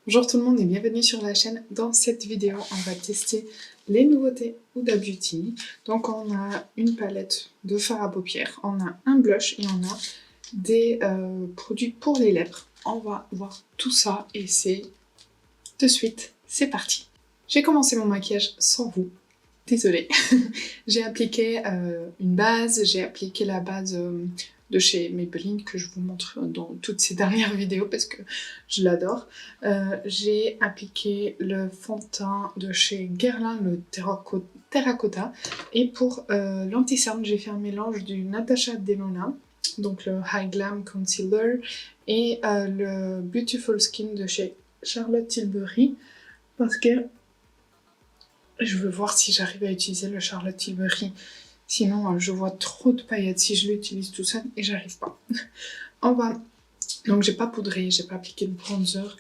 Bonjour tout le monde et bienvenue sur la chaîne. Dans cette vidéo, on va tester les nouveautés Huda Beauty. Donc on a une palette de fard à paupières, on a un blush et on a des produits pour les lèvres. On va voir tout ça et c'est de suite, c'est parti. J'ai commencé mon maquillage sans vous, désolée. J'ai appliqué une base, j'ai appliqué la base de chez Maybelline que je vous montre dans toutes ces dernières vidéos parce que je l'adore. J'ai appliqué le fond de teint de chez Guerlain, le Terracotta. Et pour l'anti-cerne, j'ai fait un mélange du Natasha Denona, donc le High Glam Concealer, et le Beautiful Skin de chez Charlotte Tilbury, parce que je veux voir si j'arrive à utiliser le Charlotte Tilbury. Sinon, je vois trop de paillettes si je l'utilise tout seul et j'arrive pas. Donc, j'ai pas poudré, j'ai pas appliqué de bronzer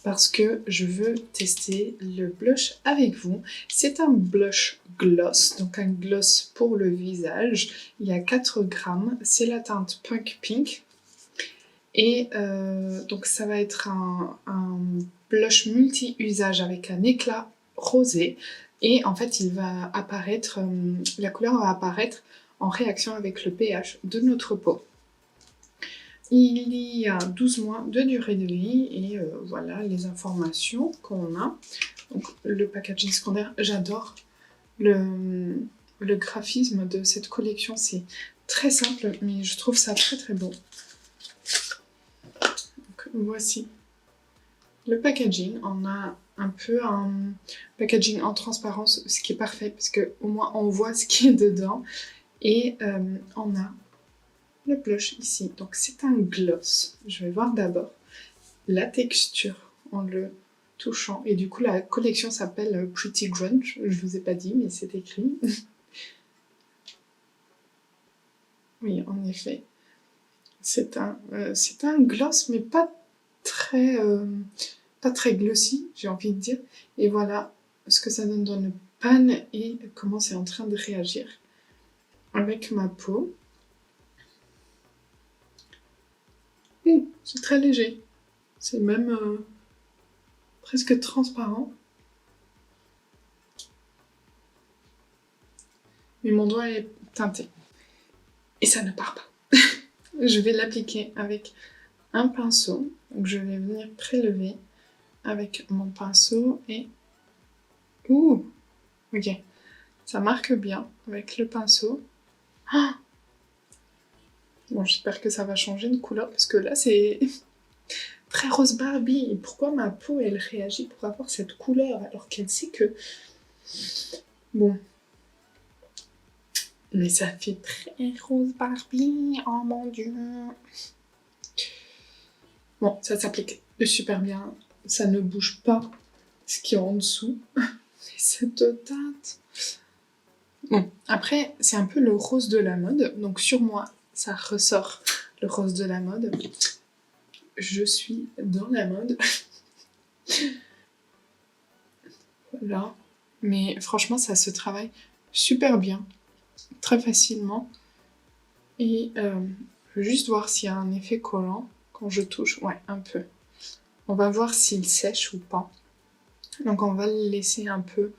parce que je veux tester le blush avec vous. C'est un blush gloss, donc un gloss pour le visage. Il y a 4 grammes. C'est la teinte Punk Pink. Et donc, ça va être un blush multi-usage avec un éclat rosé. Et en fait, il va apparaître, la couleur va apparaître en réaction avec le pH de notre peau. Il y a 12 mois de durée de vie et voilà les informations qu'on a. Donc le packaging secondaire, j'adore le graphisme de cette collection, c'est très simple mais je trouve ça très très beau. Donc voici le packaging, on a un peu un packaging en transparence, ce qui est parfait parce qu'au moins on voit ce qui est dedans. Et on a le blush ici, donc c'est un gloss. Je vais voir d'abord la texture en le touchant. Et du coup la collection s'appelle Pretty Grunge, je vous ai pas dit mais c'est écrit. Oui, en effet. C'est un gloss mais pas très glossy, j'ai envie de dire. Et voilà ce que ça donne dans le pan et comment c'est en train de réagir avec ma peau. C'est très léger. C'est même presque transparent. Mais mon doigt est teinté. Et ça ne part pas. Je vais l'appliquer avec un pinceau. Donc je vais venir prélever avec mon pinceau et... Ouh! Ok. Ça marque bien avec le pinceau. Ah, bon, j'espère que ça va changer de couleur parce que là, c'est très rose Barbie. Et pourquoi ma peau, elle réagit pour avoir cette couleur alors qu'elle sait que... Bon. Mais ça fait très rose Barbie. Oh mon dieu. Bon, ça s'applique super bien. Ça ne bouge pas ce qui est en dessous. Cette teinte. Bon, après, c'est un peu le rose de la mode. Donc sur moi, ça ressort le rose de la mode. Je suis dans la mode. Voilà. Mais franchement, ça se travaille super bien. Très facilement. Et je veux juste voir s'il y a un effet collant quand je touche. Ouais, un peu. On va voir s'il sèche ou pas. Donc on va le laisser un peu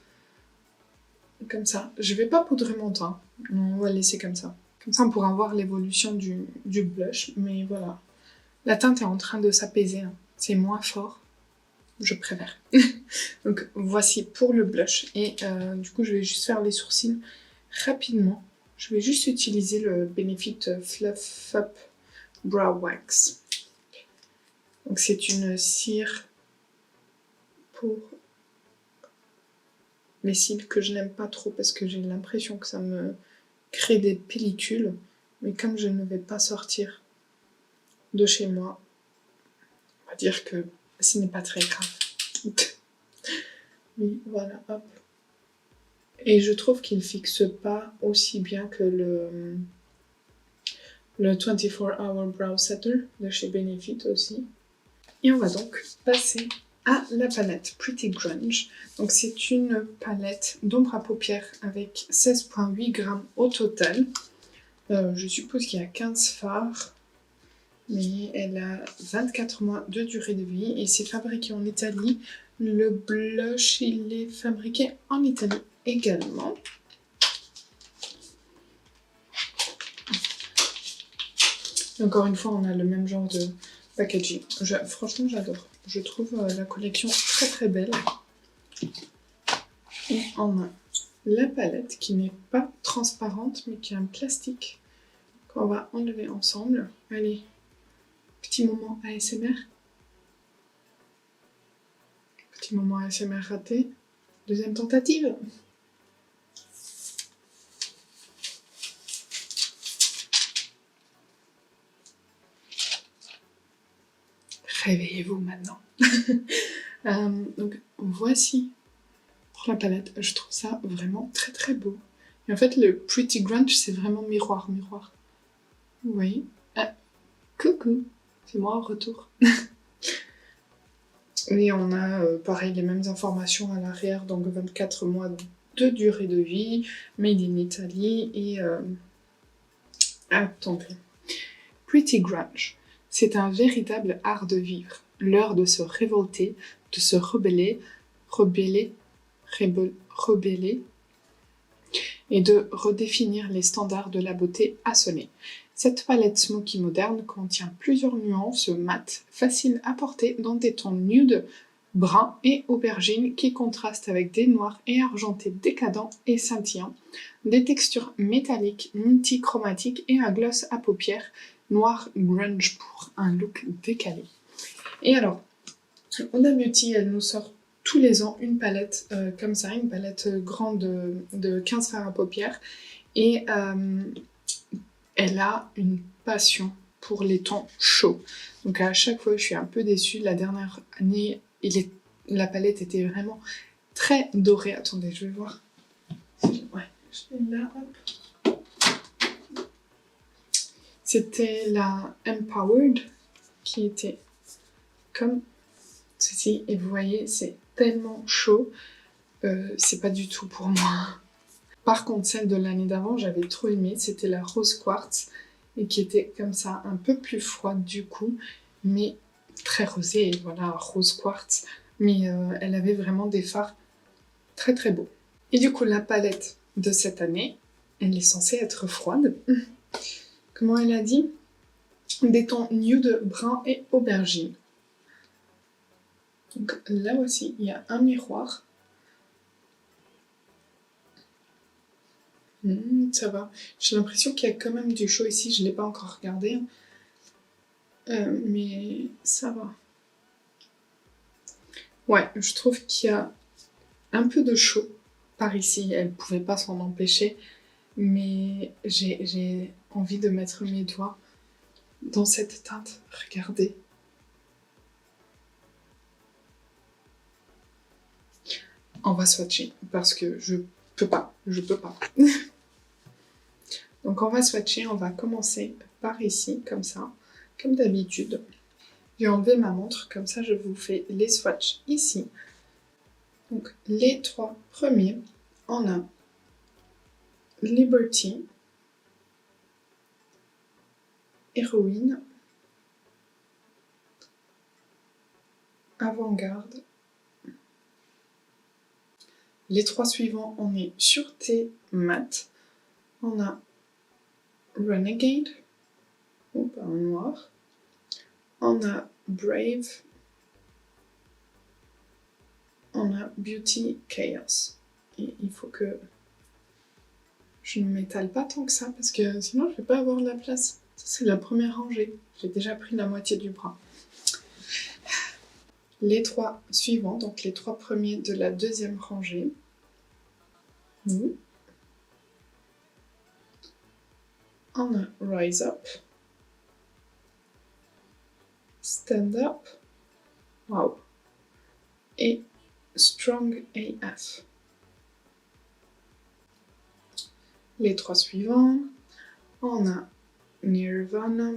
comme ça. Je vais pas poudrer mon teint. On va le laisser comme ça. Comme ça, on pourra voir l'évolution du blush. Mais voilà. La teinte est en train de s'apaiser. Hein. C'est moins fort. Je préfère. Donc voici pour le blush. Et du coup, je vais juste faire les sourcils rapidement. Je vais juste utiliser le Benefit Fluff Up Brow Wax. Donc c'est une cire pour les cils que je n'aime pas trop parce que j'ai l'impression que ça me crée des pellicules. Mais comme je ne vais pas sortir de chez moi, on va dire que ce n'est pas très grave. Oui, voilà, hop. Et je trouve qu'il fixe pas aussi bien que le 24 Hour Brow Setter de chez Benefit aussi. Et on va donc passer à la palette Pretty Grunge. Donc c'est une palette d'ombre à paupières avec 16,8 grammes au total. Je suppose qu'il y a 15 fards. mais elle a 24 mois de durée de vie et c'est fabriqué en Italie. Le blush, il est fabriqué en Italie également. Encore une fois, on a le même genre de packaging. Franchement, j'adore. Je trouve la collection très très belle. Et on a la palette qui n'est pas transparente, mais qui a un plastique qu'on va enlever ensemble. Allez, petit moment ASMR. Petit moment ASMR raté. Deuxième tentative. Réveillez-vous maintenant. Donc voici pour la palette. Je trouve ça vraiment très très beau. Et en fait le Pretty Grunge c'est vraiment miroir. Vous voyez? Ah, coucou, c'est moi en retour. Et on a pareil les mêmes informations à l'arrière, donc 24 mois de durée de vie, made in Italy et attendez. Pretty Grunge, c'est un véritable art de vivre, l'heure de se révolter, de se rebeller et de redéfinir les standards de la beauté assolée. Cette palette smoky moderne contient plusieurs nuances mates, faciles à porter dans des tons nude, brun et aubergine qui contrastent avec des noirs et argentés décadents et scintillants, des textures métalliques, multichromatiques et un gloss à paupières noir grunge pour un look décalé. Et alors, Huda Beauty, elle nous sort tous les ans une palette comme ça, une palette grande de 15 fards à paupières. Et elle a une passion pour les tons chauds. Donc à chaque fois, je suis un peu déçue. La dernière année, la palette était vraiment très dorée. Attendez, je vais voir. Ouais, je l'ai là, hop. C'était la Empowered qui était comme ceci. Et vous voyez, c'est tellement chaud. C'est pas du tout pour moi. Par contre, celle de l'année d'avant, j'avais trop aimé. C'était la Rose Quartz et qui était comme ça, un peu plus froide du coup, mais très rosée. Et voilà, Rose Quartz. Mais elle avait vraiment des fards très très beaux. Et du coup, la palette de cette année, elle est censée être froide. Comment elle a dit? Des tons nude, brun et aubergine. Donc là aussi, il y a un miroir. Ça va. J'ai l'impression qu'il y a quand même du chaud ici. Je ne l'ai pas encore regardé. Mais ça va. Ouais, je trouve qu'il y a un peu de chaud par ici. Elle ne pouvait pas s'en empêcher. Mais j'ai envie de mettre mes doigts dans cette teinte. Regardez. On va swatcher parce que je peux pas. Donc on va swatcher, on va commencer par ici, comme ça, comme d'habitude. J'ai enlevé ma montre, comme ça je vous fais les swatchs ici. Donc les trois premiers, on a Liberty, Héroïne, Avant-garde. Les trois suivants, on est Sûreté mat. On a Renegade, en noir. On a Brave. On a Beauty Chaos. Et il faut que je ne m'étale pas tant que ça parce que sinon je ne vais pas avoir de la place. Ça c'est la première rangée. J'ai déjà pris la moitié du bras. Les trois suivants, donc les trois premiers de la deuxième rangée. On a Rise Up, Stand Up, wow, et Strong AF. Les trois suivants, on a Nirvana,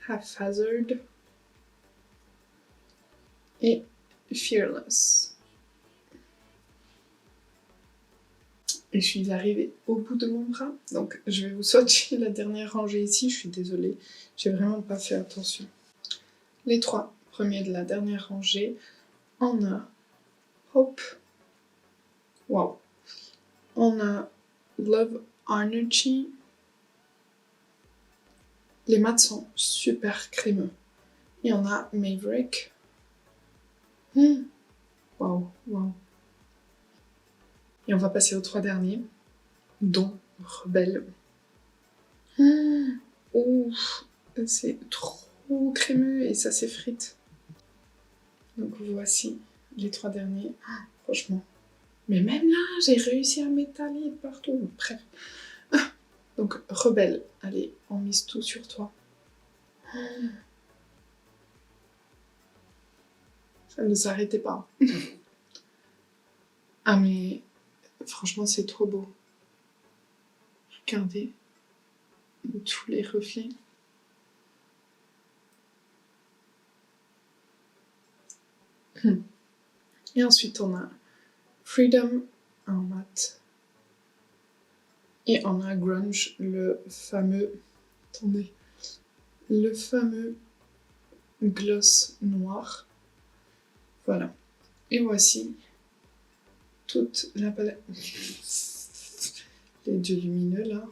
Haphazard et Fearless. Et je suis arrivée au bout de mon bras. Donc je vais vous swatcher la dernière rangée ici. Je suis désolée, j'ai vraiment pas fait attention. Les 3 premiers de la dernière rangée, on a Hope. Wow. On a Love Energy. Les mats sont super crémeux. Et on a Maverick. Wow, wow. Et on va passer aux 3 derniers, dont Rebelle. Ouf, c'est trop crémeux et ça s'effrite. Donc voici les 3 derniers. Franchement. Mais même là, j'ai réussi à m'étaler partout. Bref. Donc Rebelle, allez, on mise tout sur toi. Ça ne s'arrêtait pas. Ah mais franchement, c'est trop beau. Regardez tous les reflets. Et ensuite, on a Freedom en mat. Et on a Grunge, le fameux... Attendez. Le fameux gloss noir. Voilà. Et voici toute la palette. Les deux lumineux, là.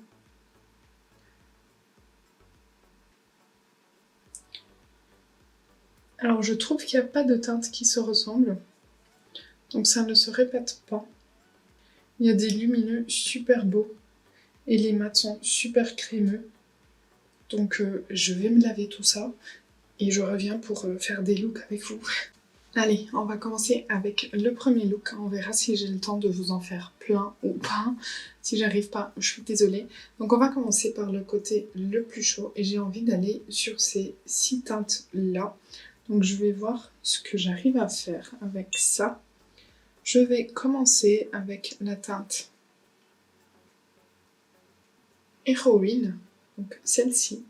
Alors, je trouve qu'il n'y a pas de teintes qui se ressemblent. Donc, ça ne se répète pas. Il y a des lumineux super beaux. Et les mats sont super crémeux. Donc, je vais me laver tout ça. Et je reviens pour faire des looks avec vous. Allez, on va commencer avec le premier look. On verra si j'ai le temps de vous en faire plein ou pas. Si j'arrive pas, je suis désolée. Donc on va commencer par le côté le plus chaud. Et j'ai envie d'aller sur ces 6 teintes-là. Donc je vais voir ce que j'arrive à faire avec ça. Je vais commencer avec la teinte Héroïne. Donc celle-ci.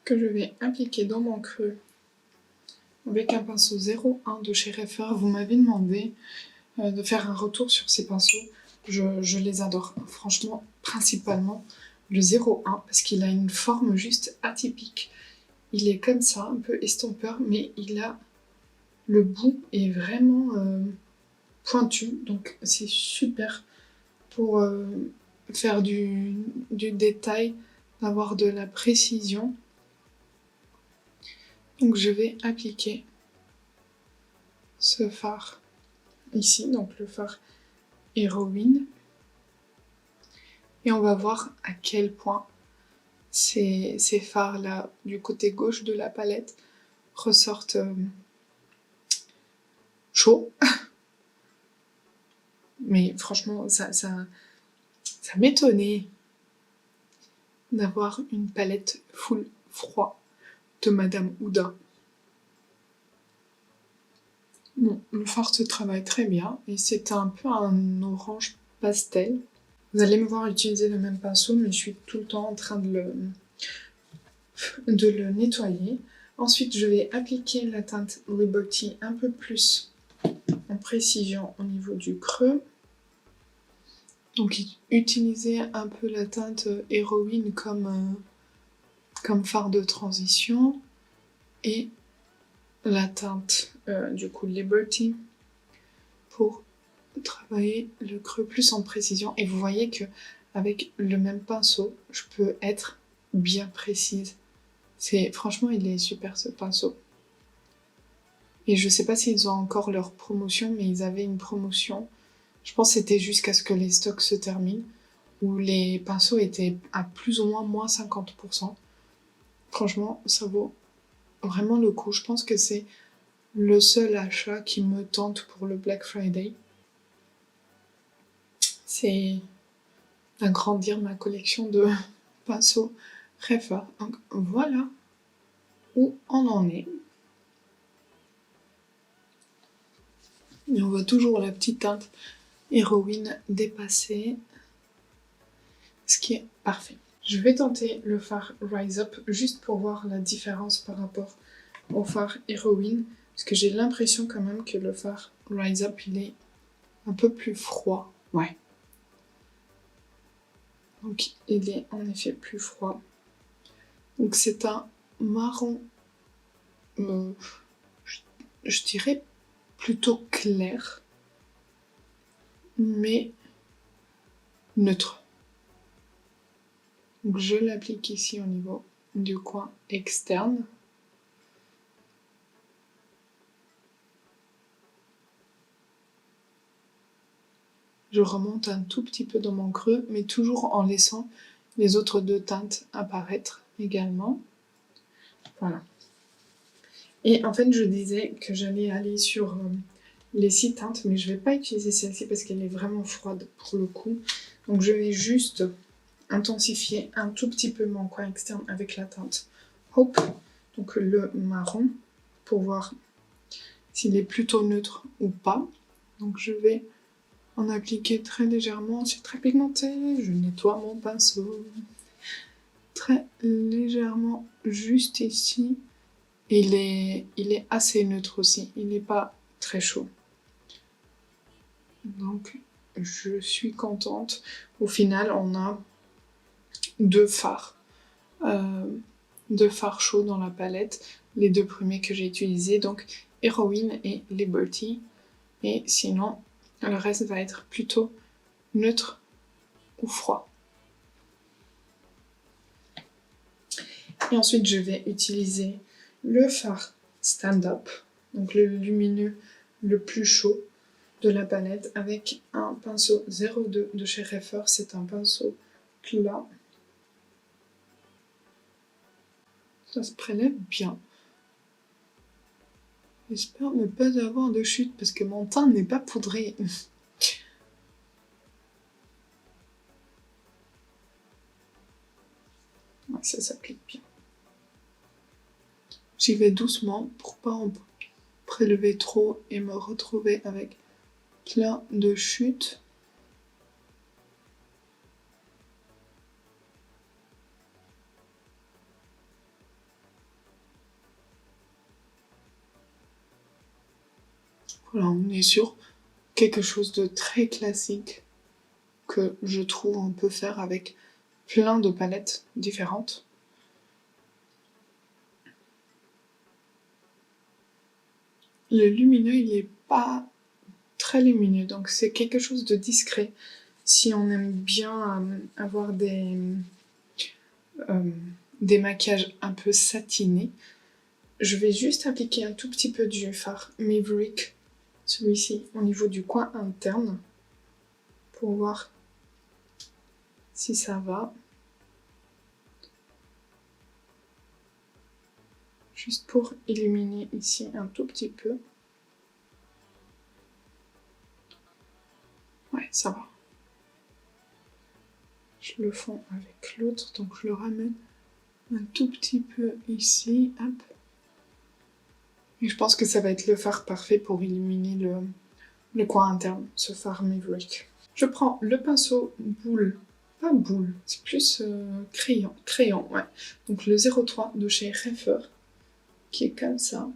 Que je vais appliquer dans mon creux avec un pinceau 01 de chez Refer. Vous m'avez demandé de faire un retour sur ces pinceaux. Je les adore. Franchement, principalement le 01 parce qu'il a une forme juste atypique. Il est comme ça, un peu estompeur, mais il a... Le bout est vraiment pointu, donc c'est super pour faire du détail, avoir de la précision. Donc je vais appliquer ce fard ici, donc le fard Héroïne. Et on va voir à quel point ces fards-là, du côté gauche de la palette, ressortent chauds. Mais franchement, ça m'étonnait d'avoir une palette full froid de Madame Ouda. Bon, le fard se travaille très bien et c'est un peu un orange pastel. Vous allez me voir utiliser le même pinceau, mais je suis tout le temps en train de le nettoyer. Ensuite, je vais appliquer la teinte Liberty un peu plus en précision au niveau du creux. Donc, utiliser un peu la teinte Héroïne comme fard de transition et la teinte du coup Liberty pour travailler le creux plus en précision. Et vous voyez que avec le même pinceau, je peux être bien précise. Franchement, il est super ce pinceau. Et je sais pas s'ils ont encore leur promotion, mais ils avaient une promotion. Je pense que c'était jusqu'à ce que les stocks se terminent, où les pinceaux étaient à plus ou moins 50%. Franchement, ça vaut vraiment le coup. Je pense que c'est le seul achat qui me tente pour le Black Friday. C'est agrandir ma collection de pinceaux Refer. Donc voilà où on en est. Et on voit toujours la petite teinte Héroïne dépassée, ce qui est parfait. Je vais tenter le fard Rise Up juste pour voir la différence par rapport au fard Héroïne, parce que j'ai l'impression quand même que le fard Rise Up il est un peu plus froid. Ouais. Donc il est en effet plus froid. Donc c'est un marron, je dirais plutôt clair, mais neutre. Donc je l'applique ici au niveau du coin externe. Je remonte un tout petit peu dans mon creux, mais toujours en laissant les autres deux teintes apparaître également. Voilà. Et en fait, je disais que j'allais aller sur les 6 teintes, mais je ne vais pas utiliser celle-ci parce qu'elle est vraiment froide pour le coup. Donc je vais juste intensifier un tout petit peu mon coin externe avec la teinte Hope, donc le marron, pour voir s'il est plutôt neutre ou pas. Donc je vais en appliquer très légèrement, c'est très pigmenté, je nettoie mon pinceau très légèrement juste ici. Il est assez neutre aussi, il n'est pas très chaud. Donc je suis contente. Au final, on a deux fards chauds dans la palette, les deux premiers que j'ai utilisés, donc Heroine et Liberty. Et sinon, le reste va être plutôt neutre ou froid. Et ensuite, je vais utiliser le fard Stand Up, donc le lumineux le plus chaud de la palette, avec un pinceau 02 de chez Reifer. C'est un pinceau plat. Ça se prélève bien. J'espère ne pas avoir de chute parce que mon teint n'est pas poudré. Ouais, ça s'applique bien. J'y vais doucement pour pas en prélever trop et me retrouver avec plein de chutes. Voilà, on est sur quelque chose de très classique que je trouve on peut faire avec plein de palettes différentes. Le lumineux, il n'est pas très lumineux, donc c'est quelque chose de discret. Si on aime bien avoir des maquillages un peu satinés, je vais juste appliquer un tout petit peu du fard Maverick, celui-ci, au niveau du coin interne, pour voir si ça va. Juste pour illuminer ici un tout petit peu. Ouais, ça va. Je le fonds avec l'autre, donc je le ramène un tout petit peu ici, hop. Et je pense que ça va être le fard parfait pour illuminer le coin interne, ce fard Maverick. Je prends le pinceau boule, pas boule, c'est plus crayon, ouais. Donc le 03 de chez Reifer, qui est comme ça.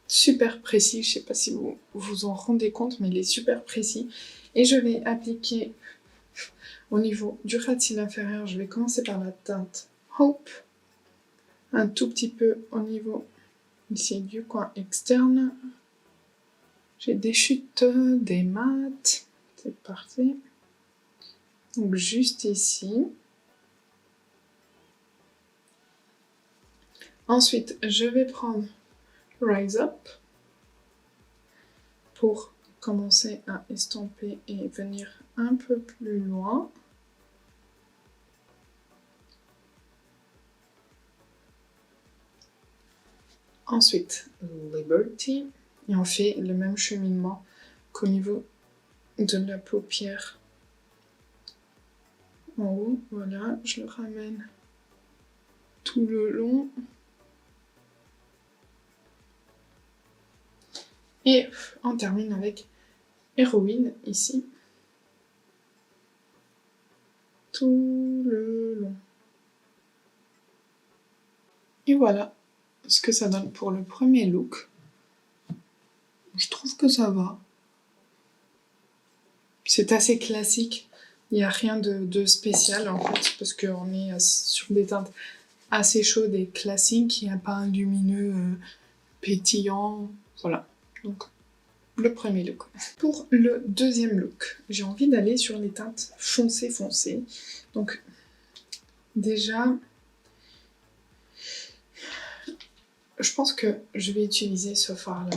Super précis, je sais pas si vous vous en rendez compte, mais il est super précis. Et je vais appliquer au niveau du ras de cils inférieur, je vais commencer par la teinte Hope, un tout petit peu au niveau ici du coin externe. J'ai des chutes, des mats, c'est parti. Donc juste ici. Ensuite, je vais prendre Rise Up pour commencer à estomper et venir un peu plus loin. Ensuite, Liberty. Et on fait le même cheminement qu'au niveau de la paupière en haut. Voilà, je le ramène tout le long. Et on termine avec Héroïne ici. Tout le long. Et voilà ce que ça donne pour le premier look. Je trouve que ça va. C'est assez classique. Il n'y a rien de spécial en fait, parce qu'on est sur des teintes assez chaudes et classiques. Il n'y a pas un lumineux pétillant. Voilà. Donc, le premier look. Pour le deuxième look, j'ai envie d'aller sur les teintes foncées. Donc, déjà, je pense que je vais utiliser ce fard-là.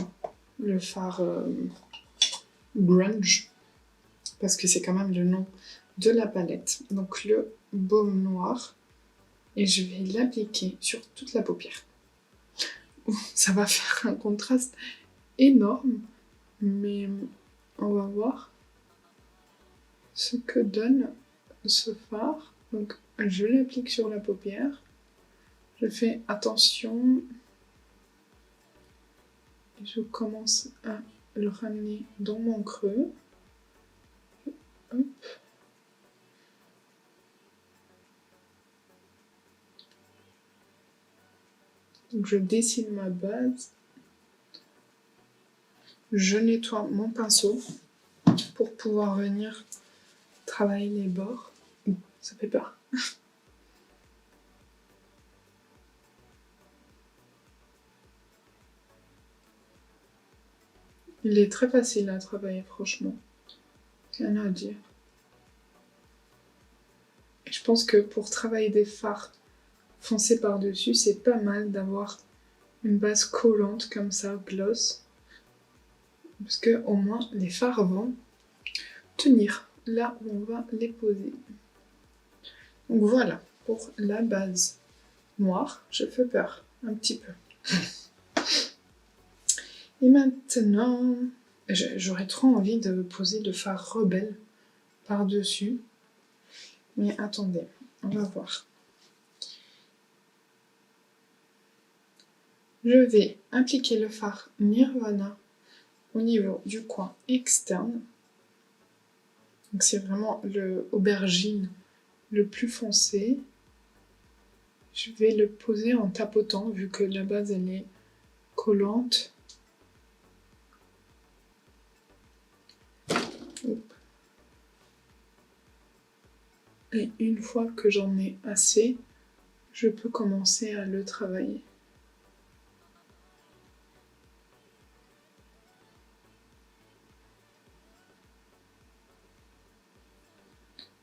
Le fard Grunge. Parce que c'est quand même le nom de la palette. Donc le baume noir. Et je vais l'appliquer sur toute la paupière. Ça va faire un contraste énorme. Mais on va voir ce que donne ce fard. Donc je l'applique sur la paupière. Je fais attention. Et je commence à le ramener dans mon creux. Hop. Donc je dessine ma base. Je nettoie mon pinceau pour pouvoir venir travailler les bords. Ça fait peur. Il est très facile à travailler, franchement. Rien à dire. Et je pense que pour travailler des fards foncés par-dessus, c'est pas mal d'avoir une base collante comme ça, gloss. Parce que au moins, les fards vont tenir là où on va les poser. Donc voilà, pour la base noire, je fais peur, un petit peu. Et maintenant, j'aurais trop envie de poser le fard rebelle par-dessus. Mais attendez, on va voir. Je vais appliquer le fard Nirvana au niveau du coin externe. Donc c'est vraiment le aubergine le plus foncé. Je vais le poser en tapotant vu que la base elle est collante. Et une fois que j'en ai assez, je peux commencer à le travailler.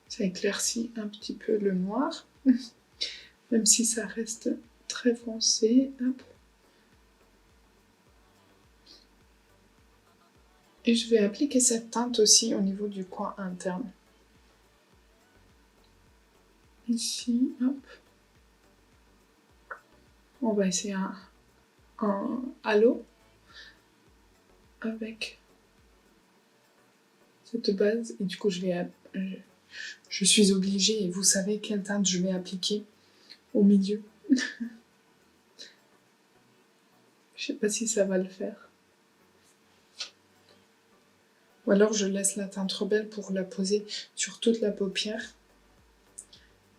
Ça éclaircit un petit peu le noir, même si ça reste très foncé. Hop. Et je vais appliquer cette teinte aussi au niveau du coin interne. Ici, hop. On va essayer un halo avec cette base. Et du coup, je suis obligée, et vous savez quelle teinte je vais appliquer au milieu. Je sais pas si ça va le faire. Ou alors je laisse la teinte rebelle pour la poser sur toute la paupière.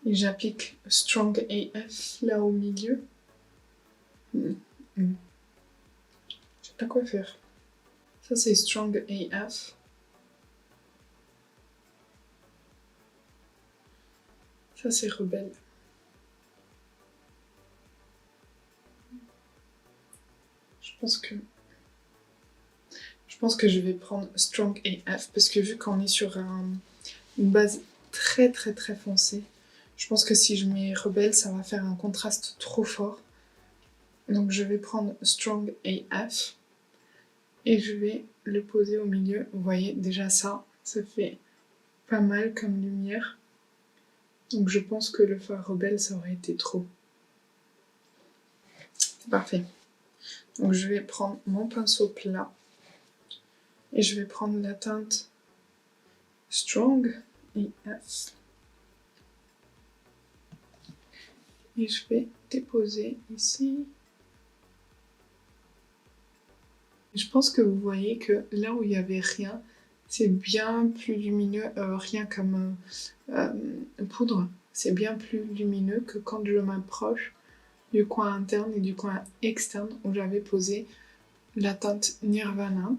Et j'applique Strong AF là au milieu. Je sais pas quoi faire. Ça c'est Strong AF. Ça c'est rebelle. Je pense que je vais prendre Strong AF parce que vu qu'on est sur une base très foncée, je pense que si je mets rebelle, ça va faire un contraste trop fort. Donc je vais prendre Strong AF et je vais le poser au milieu. Vous voyez déjà ça fait pas mal comme lumière. Donc je pense que le fard rebelle, ça aurait été trop. C'est parfait. Donc je vais prendre mon pinceau plat et je vais prendre la teinte Strong AF. Et je vais déposer ici. Je pense que vous voyez que là où il n'y avait rien, c'est bien plus lumineux, rien comme poudre, c'est bien plus lumineux que quand je m'approche du coin interne et du coin externe où j'avais posé la teinte Nirvana.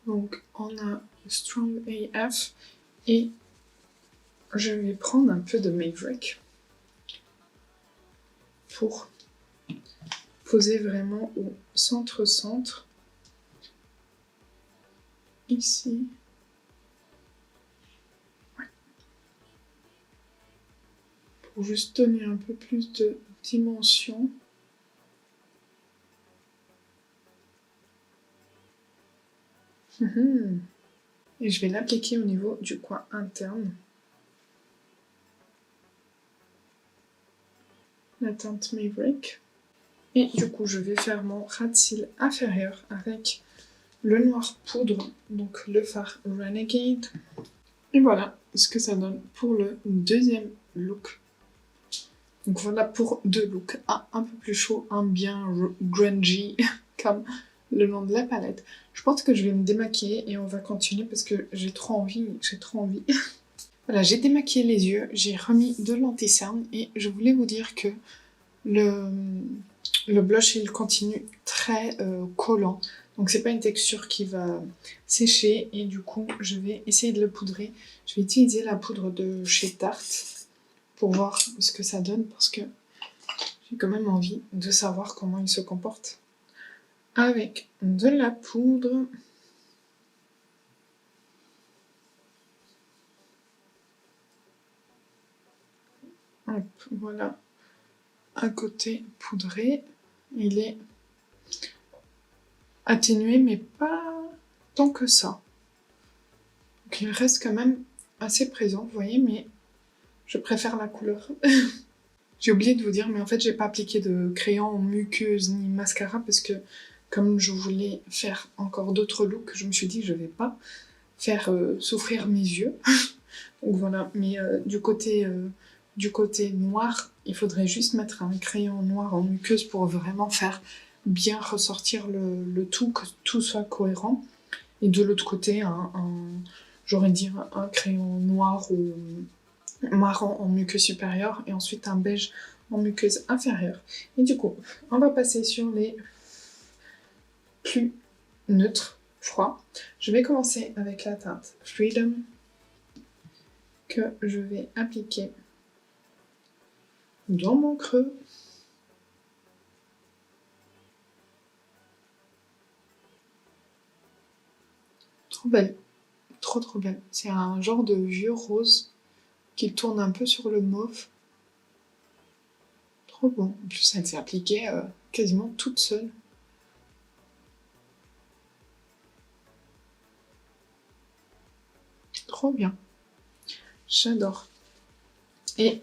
Donc on a Strong AF et je vais prendre un peu de Maverick pour poser vraiment au centre-centre. Ici. Ouais. Pour juste donner un peu plus de dimension. Et je vais l'appliquer au niveau du coin interne. La teinte Maverick. Et du coup, je vais faire mon ras de cils inférieur avec le noir poudre, donc le fard Renegade. Et voilà ce que ça donne pour le deuxième look. Donc voilà pour deux looks, un peu plus chaud, un bien grungy, comme le nom de la palette. Je pense que je vais me démaquiller et on va continuer parce que j'ai trop envie. Voilà, j'ai démaquillé les yeux, j'ai remis de l'anti-cerne et je voulais vous dire que le blush il continue très collant. Donc c'est pas une texture qui va sécher et du coup je vais essayer de le poudrer. Je vais utiliser la poudre de chez Tarte pour voir ce que ça donne parce que j'ai quand même envie de savoir comment il se comporte avec de la poudre. Hop, voilà, un côté poudré, il est atténué mais pas tant que ça. Donc il reste quand même assez présent, vous voyez, mais je préfère la couleur. J'ai oublié de vous dire, mais en fait j'ai pas appliqué de crayon, muqueuse ni mascara parce que comme je voulais faire encore d'autres looks, je me suis dit que je vais pas faire souffrir mes yeux. Donc voilà, mais du côté noir, il faudrait juste mettre un crayon noir en muqueuse pour vraiment faire bien ressortir le tout, que tout soit cohérent. Et de l'autre côté, j'aurais dit un crayon noir ou marron en muqueuse supérieure et ensuite un beige en muqueuse inférieure. Et du coup, on va passer sur les plus neutres, froids. Je vais commencer avec la teinte Freedom que je vais appliquer dans mon creux. Trop belle, trop belle. C'est un genre de vieux rose qui tourne un peu sur le mauve. Trop bon. En plus, elle s'est appliquée quasiment toute seule. Trop bien. J'adore. Et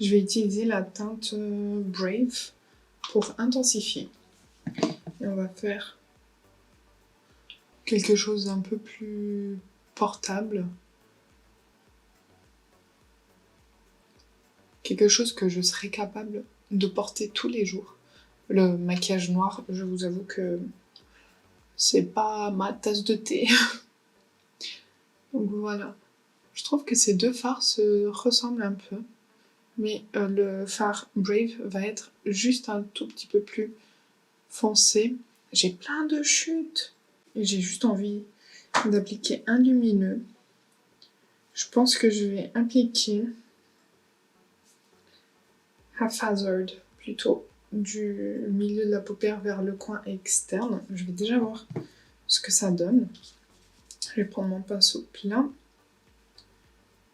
je vais utiliser la teinte Brave pour intensifier. Et on va faire quelque chose d'un peu plus portable. Quelque chose que je serais capable de porter tous les jours. Le maquillage noir, je vous avoue que c'est pas ma tasse de thé. Donc voilà. Je trouve que ces deux fards se ressemblent un peu. Mais le fard Brave va être juste un tout petit peu plus foncé. J'ai plein de chutes. Et j'ai juste envie d'appliquer un lumineux. Je pense que je vais appliquer haphazard plutôt du milieu de la paupière vers le coin externe. Je vais déjà voir ce que ça donne. Je vais prendre mon pinceau plat.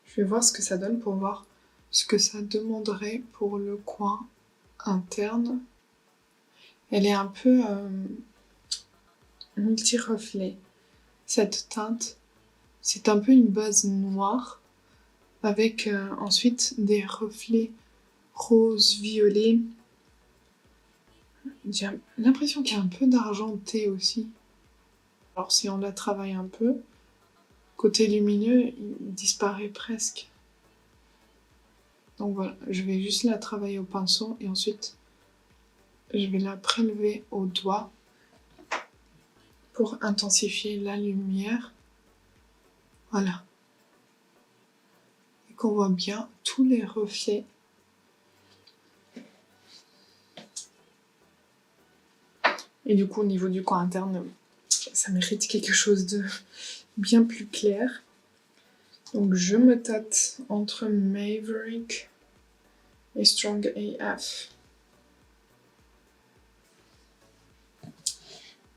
Je vais voir ce que ça donne pour voir ce que ça demanderait pour le coin interne. Elle est un peu multi-reflet. Cette teinte, c'est un peu une base noire avec ensuite des reflets rose, violet. J'ai l'impression qu'il y a un peu d'argenté aussi. Alors si on la travaille un peu, côté lumineux, il disparaît presque. Donc voilà, je vais juste la travailler au pinceau et ensuite je vais la prélever au doigt pour intensifier la lumière. Voilà. Et qu'on voit bien tous les reflets. Et du coup, au niveau du coin interne, ça mérite quelque chose de bien plus clair. Donc je me tâte entre Maverick et Strong AF.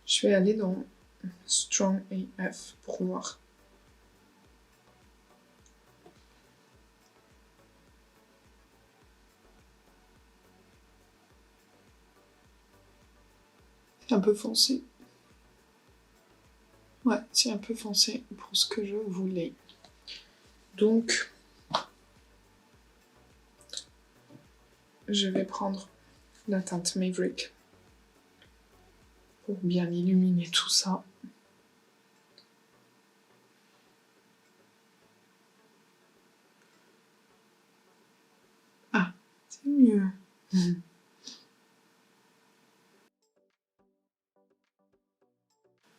Je vais aller dans Strong AF pour voir. C'est un peu foncé. Ouais, c'est un peu foncé pour ce que je voulais. Donc, je vais prendre la teinte Maverick pour bien illuminer tout ça. Ah, c'est mieux.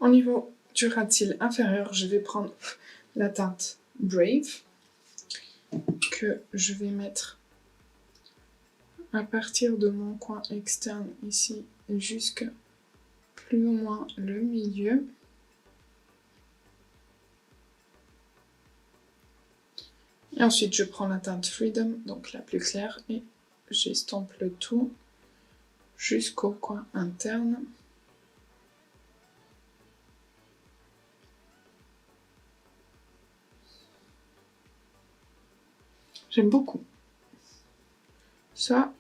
Au niveau du ras de cils inférieur, je vais prendre la teinte Brave que je vais mettre à partir de mon coin externe ici jusqu'à plus ou moins le milieu. Et ensuite, je prends la teinte Freedom, donc la plus claire, et j'estompe le tout jusqu'au coin interne. J'aime beaucoup. Ça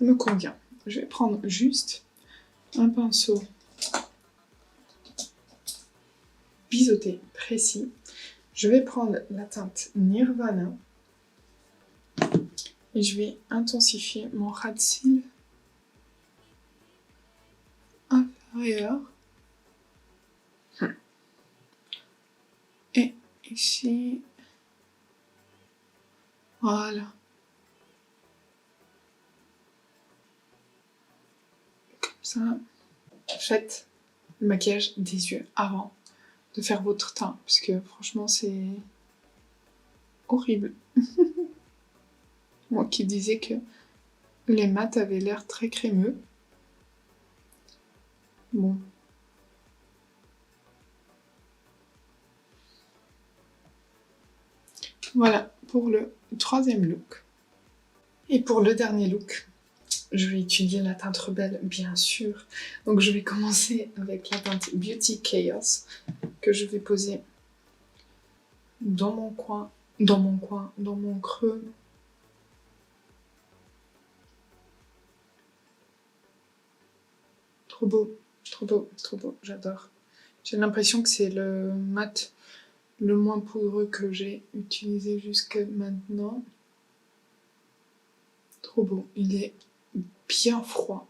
me convient. Je vais prendre juste un pinceau biseauté précis. Je vais prendre la teinte Nirvana et je vais intensifier mon ras de cils inférieur. Et ici, voilà. Comme ça, faites le maquillage des yeux avant de faire votre teint, parce que franchement, c'est horrible. Moi qui disais que les mats avaient l'air très crémeux. Bon. Voilà pour le troisième look. Et pour le dernier look, je vais étudier la teinte rebelle, bien sûr. Donc je vais commencer avec la teinte Beauty Chaos, que je vais poser dans mon creux. Trop beau, trop beau, trop beau, j'adore. J'ai l'impression que c'est le mat le moins poudreux que j'ai utilisé jusqu'à maintenant. Trop beau, il est bien froid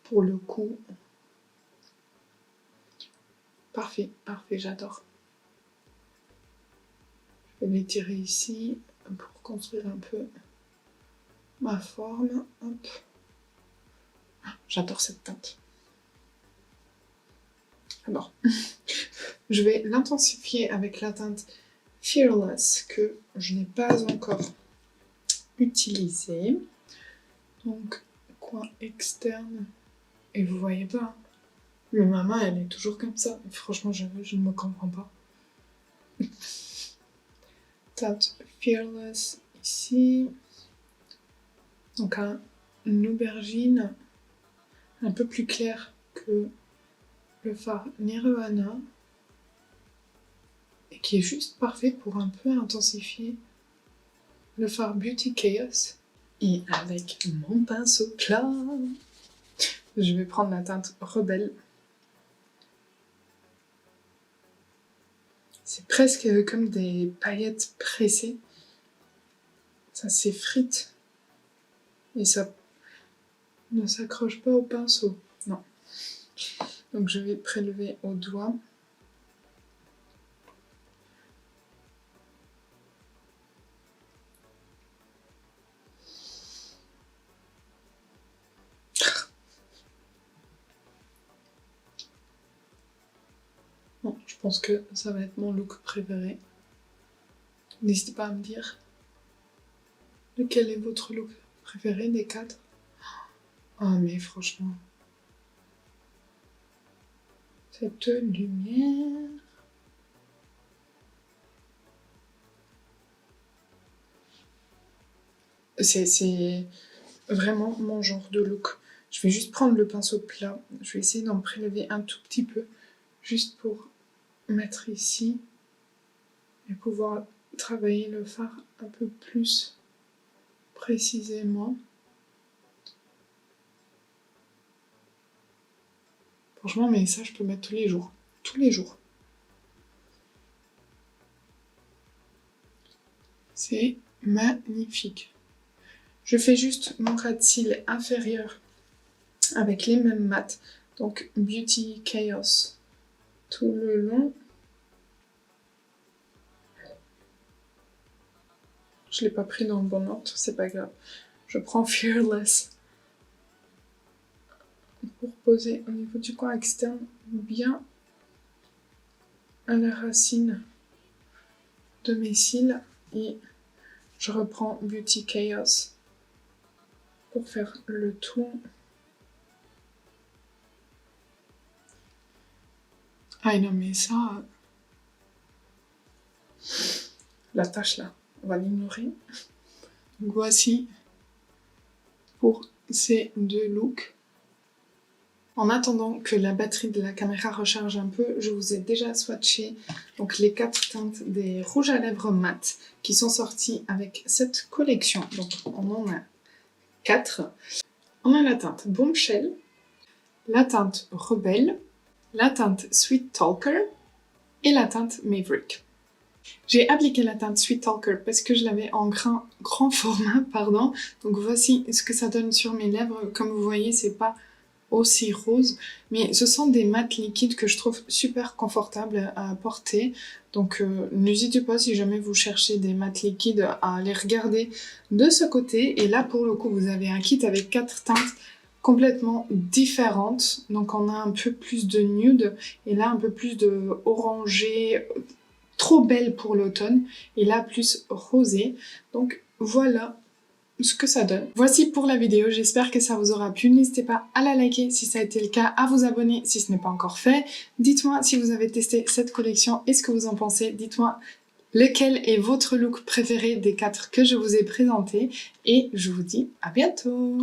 pour le coup. Parfait, parfait, j'adore. Je vais l'étirer ici pour construire un peu ma forme. Hop. J'adore cette teinte. Alors, je vais l'intensifier avec la teinte Fearless que je n'ai pas encore utilisée. Donc, coin externe. Et vous voyez pas, mais ma main, elle est toujours comme ça. Et franchement, je ne me comprends pas. Teinte Fearless ici. Donc, une aubergine un peu plus clair que le fard Nirvana. Et qui est juste parfait pour un peu intensifier le fard Beauty Chaos. Et avec mon pinceau plat, je vais prendre la teinte Rebelle. C'est presque comme des paillettes pressées. Ça s'effrite. Et ça ne s'accroche pas au pinceau. Non. Donc je vais prélever au doigt. Bon, je pense que ça va être mon look préféré. N'hésitez pas à me dire lequel est votre look préféré des 4. Oh mais franchement, cette lumière. C'est vraiment mon genre de look. Je vais juste prendre le pinceau plat. Je vais essayer d'en prélever un tout petit peu, juste pour mettre ici et pouvoir travailler le fard un peu plus précisément. Franchement, mais ça, je peux mettre tous les jours. Tous les jours. C'est magnifique. Je fais juste mon ras de cils inférieur avec les mêmes mats. Donc Beauty Chaos tout le long. Je ne l'ai pas pris dans le bon ordre, c'est pas grave. Je prends Fearless pour poser au niveau du coin externe bien à la racine de mes cils. Et je reprends Beauty Chaos pour faire le tour. Ah non mais ça... La tache là, on va l'ignorer. Donc voici pour ces deux looks. En attendant que la batterie de la caméra recharge un peu, je vous ai déjà swatché donc les 4 teintes des rouges à lèvres mat qui sont sortis avec cette collection. Donc on en a 4. On a la teinte Bombshell, la teinte Rebelle, la teinte Sweet Talker et la teinte Maverick. J'ai appliqué la teinte Sweet Talker parce que je l'avais en grand format, pardon. Donc voici ce que ça donne sur mes lèvres. Comme vous voyez, c'est pas aussi rose, mais ce sont des mats liquides que je trouve super confortables à porter. Donc n'hésitez pas, si jamais vous cherchez des mats liquides, à les regarder de ce côté. Et là, pour le coup, vous avez un kit avec 4 teintes complètement différentes. Donc on a un peu plus de nude et là un peu plus de orangé, trop belle pour l'automne, et là plus rosé. Donc voilà ce que ça donne. Voici pour la vidéo, j'espère que ça vous aura plu. N'hésitez pas à la liker si ça a été le cas, à vous abonner si ce n'est pas encore fait. Dites-moi si vous avez testé cette collection et ce que vous en pensez. Dites-moi lequel est votre look préféré des 4 que je vous ai présentés. Et je vous dis à bientôt!